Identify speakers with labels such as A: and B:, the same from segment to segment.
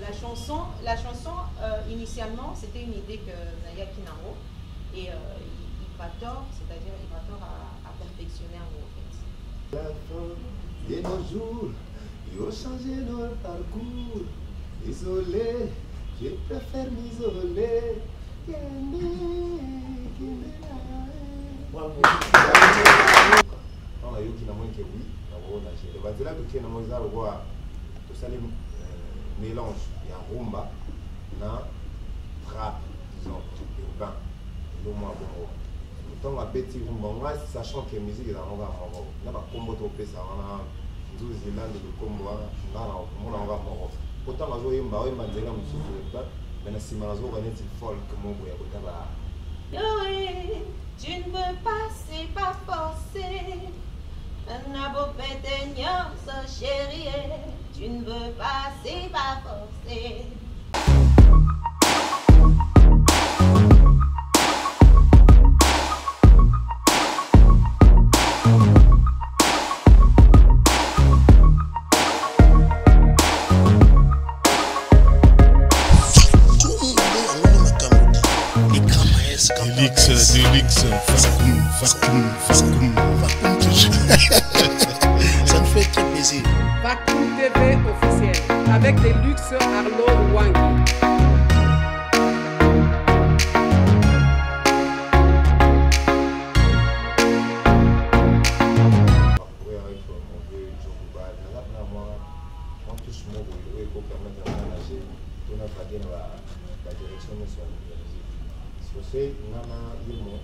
A: La chanson initialement, c'était une idée que Naya Kinaro et Ibrator, c'est-à-dire Ibrator a perfectionné en gros.
B: La fin de nos jours, ils ont changé notre parcours. Isolé, je préfère m'isoler. On a eu qui n'a moins que oui, on a géré. Le là que n'a moins à voir tout ça les mélange, il y a rumba, na trap, disons, urbain, le moins bon. Autant à petit rumba, sachant que la musique est dans le Maroc, n'a pas combo trop ça, on a 12 Zélande de combo, on a Maroc. Autant à jouer un bain, on a déjà un souffle, mais si on a joué un folk, mon boy,
A: tu ne veux pas, c'est pas forcé. Un abo pétaignant, ça chérie. Tu ne veux pas, c'est pas forcé.
C: Ça me fait très plaisir.
D: Vacuum TV officiel avec des luxe Arlo Wangi.
B: C'est nana yemo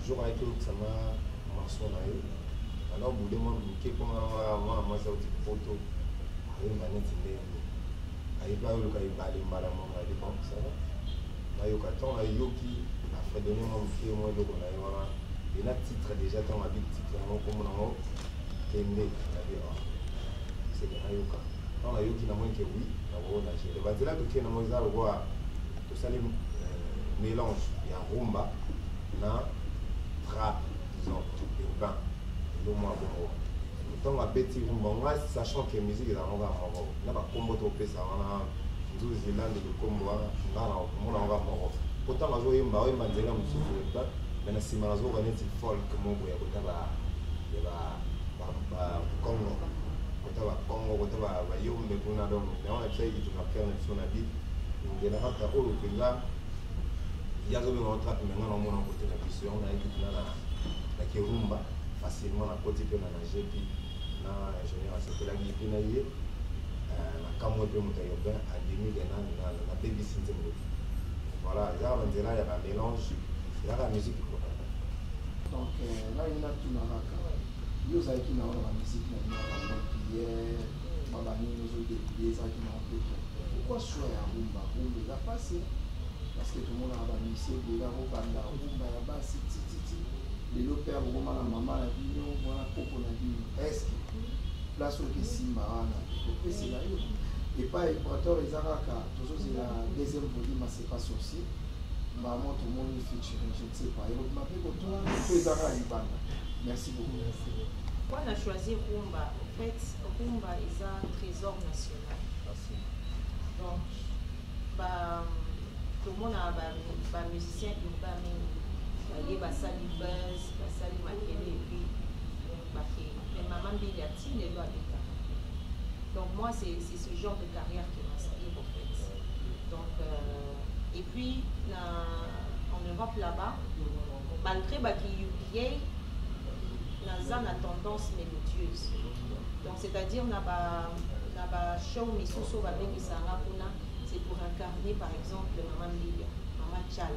B: jour avec le sama marson na yo alors boudé moi qui comme moi ça aussi photo avec manette ndé ayi ba yo ka ibali mbala mo ma di bon ça va na yo ka ton na yo qui a fait donner moi qui moi donc na yo wana et la titre déjà ton habit titre moi comme na mo kende na bien c'est na yo ka ton na yo qui na moins que oui na wo na je le va dire là que na moi ça voir tout ça les mélange, il y a rumba, na trap, disons, urbain, le moins bon. Autant à petit rumba, sachant que la musique est dans le Maroc, on n'a pas combo trop ça, on a 12 Zélande de combo, on a Maroc. Autant à jouer un bain, on a déjà un souffle, mais si on a joué un petit folk, mon boy, on a Congo, on a Congo, on a Yom, on a donc, on a fait une affaire de son habit, on a rentré au Pays. Il y a des gens qui ont été en côté de la question, on a dit la Kirumba, facilement à côté de la nager, puis la génération de la Guinée, la Cameroun de Moutayoba, à 2000 ans, la baby system. Voilà, il y a un mélange, il y a la musique.
E: Donc là, il y a tout le monde. Il y a qui ont la musique, il y a la prière, il y a pourquoi choisir un rumba? Rumba, il a passé. Parce que tout le monde a organisé des gars au Banda, au Bayaba, les lopères, au moment la maman, la vignon, voilà, coco, la vignon. Est-ce que place où il Simba, c'est là. Et pas Équateur, les Araka, toujours c'est la deuxième volume, c'est pas sorcier. Maman, tout le monde est featuring, je ne sais pas. Et vous m'appelez pour toi, les Araka, les Banda. Merci beaucoup.
A: Pourquoi on a choisi Rumba? En fait, Rumba est un trésor national. Donc, tout le monde a un musicien urbain, il y a Sali Buzz, Sali Makele, et puis mais Maman Biliati, les lois d'État. Donc moi, c'est ce genre de carrière qui m'inspire en fait. Donc, et puis, en Europe là-bas, malgré qu'il y ait une tendance mélodieuse. Donc c'est-à-dire, on a show Misuso avec Sarapuna. C'est pour incarner par exemple Maman Lilia, Maman Chala.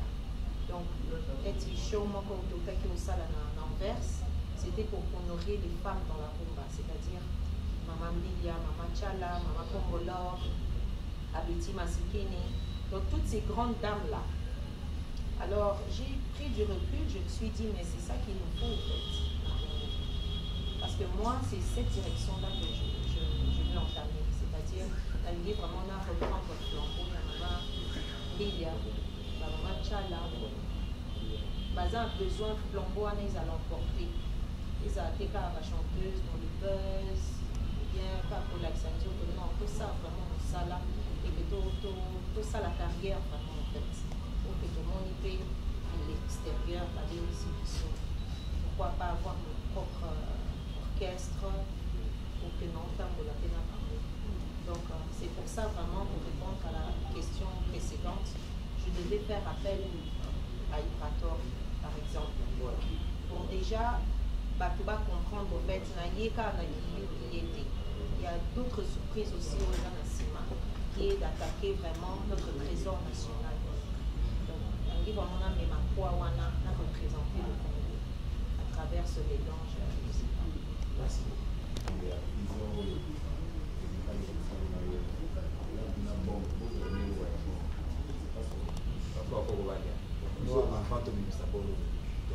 A: Donc, et show moi comme tout fait au salle en Anvers, c'était pour honorer les femmes dans la rumba, c'est-à-dire Maman Lilia, Maman Chala, Maman Kongolor, Abiti Masikini, donc toutes ces grandes dames là. Alors j'ai pris du recul, je me suis dit mais c'est ça qu'il nous faut en fait. Parce que moi c'est cette direction là que je veux entamer, c'est-à-dire l'idée vraiment à reprendre le flambeau de Maman Lilia, Maman Chala. Ils ont besoin de flambeau, ils allaient l'emporter. Ils ont été la chanteuse dans le buzz, bien pas pour l'accenture, non, tout ça vraiment ça là. tout ça la carrière vraiment en fait. Pour que tout le monde y paye l'extérieur, aller aussi pourquoi pas avoir mon propre orchestre pour que non de la peine à parler. Donc c'est pour ça vraiment pour répondre à la question précédente, je devais faire appel à Ibrator par exemple. Pour déjà Batuba comprendre au fait il y a d'autres surprises aussi au Nassima qui est d'attaquer vraiment notre trésor national. Donc on a même représenté le Congo à travers ce mélange musical.
E: Merci.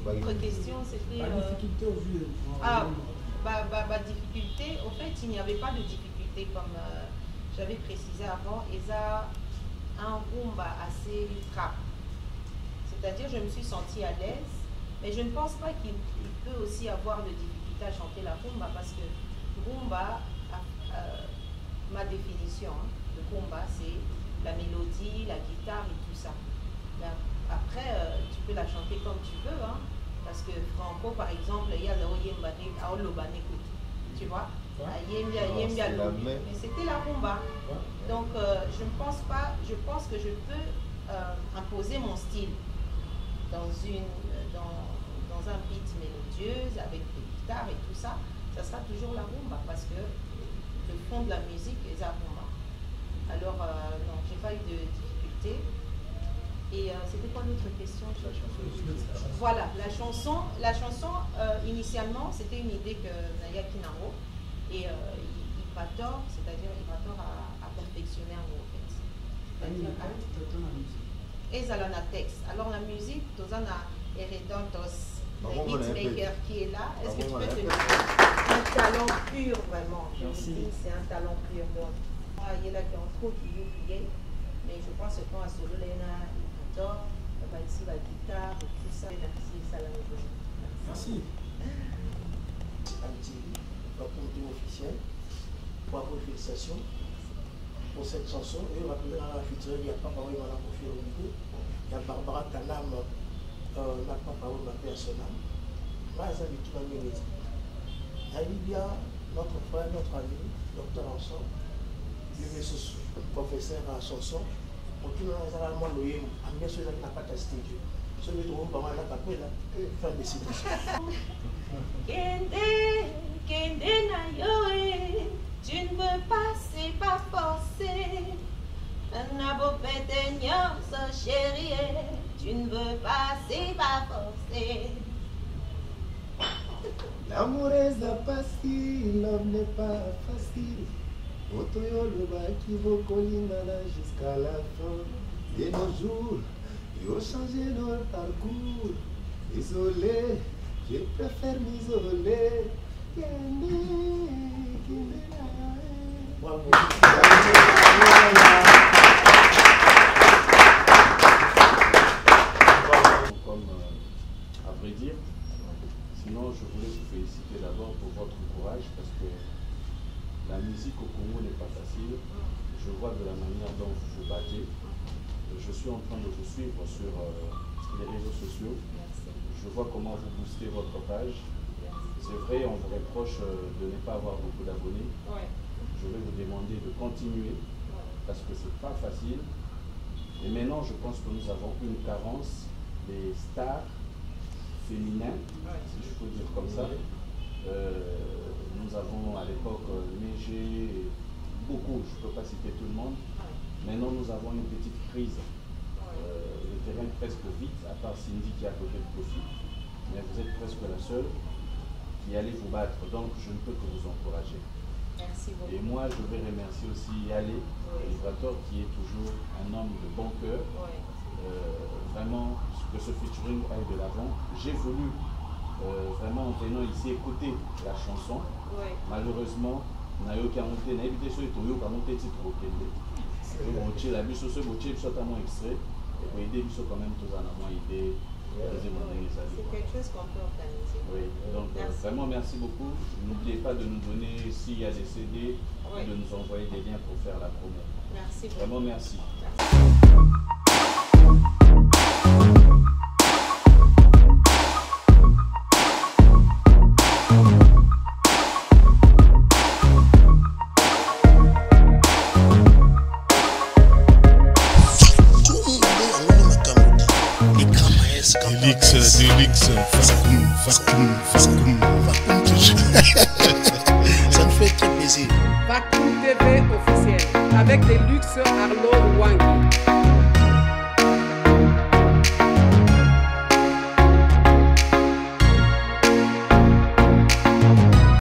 A: Votre question c'était...
F: difficulté au vu.
A: Difficulté, au fait il n'y avait pas de difficulté comme j'avais précisé avant, et ça un rumba assez trap. C'est-à-dire je me suis sentie à l'aise, mais je ne pense pas qu'il peut aussi avoir de difficulté à chanter la rumba parce que rumba, ma définition de rumba, c'est la mélodie, la guitare et tout ça. Mais après, tu peux la chanter comme tu veux, hein, parce que Franco, par exemple, il y a le tu vois, mais c'était la rumba. Donc, je ne pense pas, je pense que je peux imposer mon style dans un beat mélodieuse avec des guitares et tout ça, ça sera toujours la rumba parce que le fond de la musique est la rumba. Alors, non, j'ai pas eu de difficulté. Et c'était quoi l'autre question? Voilà, la chanson initialement, c'était une idée que Naya Kinaro et Ibrator, c'est-à-dire Ibrator a perfectionné en fait. Et Zalana texte. Alors la musique, Tozana Eredantos, le beatmaker qui est là, est-ce que tu peux te dire un talent pur vraiment? C'est un talent pur. Donc, il y a là qui ont trop qui mais je pense que quand à solo Lena, Ibrator, ici la guitare, tout ça, merci, ça la
E: Merci. L'autorité officielle, bravo, félicitations pour cette chanson. Et on va venir à la future, il n'y a pas parole, on a confié au micro. Il y a Barbara Kanam, n'a pas parole, ma personnelle. Moi, ça tout dans mes métiers. Il y a notre frère, notre ami, docteur ensemble, le professeur à chanson. Pour tout le monde, ça va le bien sûr, il n'a pas testé Dieu. Celui de Rumba, on a tapé là, fin de citation.
A: Kende na yoe, tu ne veux pas, c'est pas forcé. Un beau pété chérie, tu ne veux pas, c'est pas forcé.
B: L'amour est facile, l'homme n'est pas facile. Otoyolo qui vaut collinana jusqu'à la fin de nos jours. Ils ont changé notre parcours. Isolé, je préfère m'isoler.
E: Bravo.
G: Comme à vrai dire, sinon je voulais vous féliciter d'abord pour votre courage parce que la musique au Congo n'est pas facile. Je vois de la manière dont vous vous battez. Je suis en train de vous suivre sur les réseaux sociaux. Je vois comment vous boostez votre page. C'est vrai, on vous reproche de ne pas avoir beaucoup d'abonnés. Je vais vous demander de continuer parce que c'est pas facile. Et maintenant, je pense que nous avons une carence des stars féminins, si je peux dire comme ça. Nous avons à l'époque Neigé, beaucoup, je ne peux pas citer tout le monde. Maintenant, nous avons une petite crise. Le terrain presque vide, à part Cindy qui est à côté de Kofi. Mais vous êtes presque la seule qui allait vous battre. Donc, je ne peux que vous encourager.
A: Merci beaucoup.
G: Et moi, je vais remercier aussi Yale, Ibrator, qui est toujours un homme de bon cœur. Vraiment, que ce featuring aille de l'avant. J'ai voulu, vraiment, en venant ici, écouter la chanson. Malheureusement, Nayoki a monté, Nayoki a monté titre au Kende. La bus aussi, soit à mon extrait. Et pour aider, quand même, tous en amont idée.
A: C'est quelque chose qu'on peut organiser.
G: Oui, donc vraiment merci beaucoup. N'oubliez pas de nous donner, s'il y a des CD, et de nous envoyer des liens pour faire la promo.
A: Merci beaucoup.
G: Vraiment merci.
C: Delix, Fakoum. Ça me fait très plaisir.
D: Fakoum TV officiel avec Delux Arlo Wang.